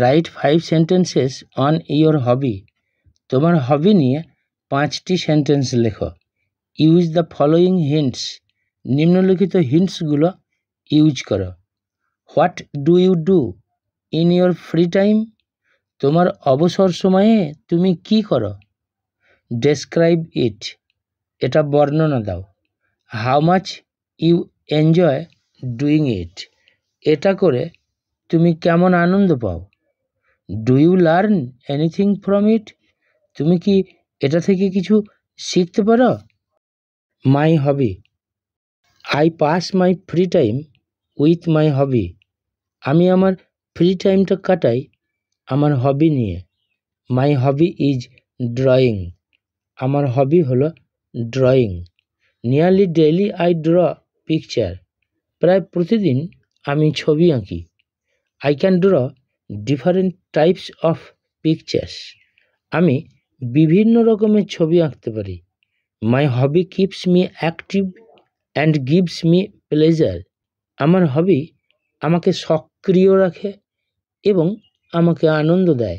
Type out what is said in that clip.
Right 5 sentences on your hobby. তোমার hobby নিয়ে 5টি সেন্টেন্স লেখো। Use the following hints. নিম্নলিখিত হিন্টসগুলো ইউজ করো। What do you do in your free time? তোমার অবসর সময়ে তুমি কি করো? Describe it. এটা বর্ণনা দাও। How much you enjoy doing it. এটা করে তুমি কেমন আনন্দ পাও? Do you learn anything from it? তুমি কি এটা থেকে কিছু শিখতে পারো? My hobby. I pass my free time with my hobby. আমি আমার ফ্রি টাইমটা কাটাই আমার হবি নিয়ে। My hobby is drawing. আমার হবি হলো drawing. Nearly daily I draw picture. প্রায় প্রতিদিন আমি ছবি আঁকি। I can draw different types of pictures. আমি বিভিন্ন রকমের ছবি আঁকতে পারি। My hobby keeps me active and gives me pleasure. আমার হবি আমাকে সক্রিয় রাখে এবং আমাকে আনন্দ দেয়।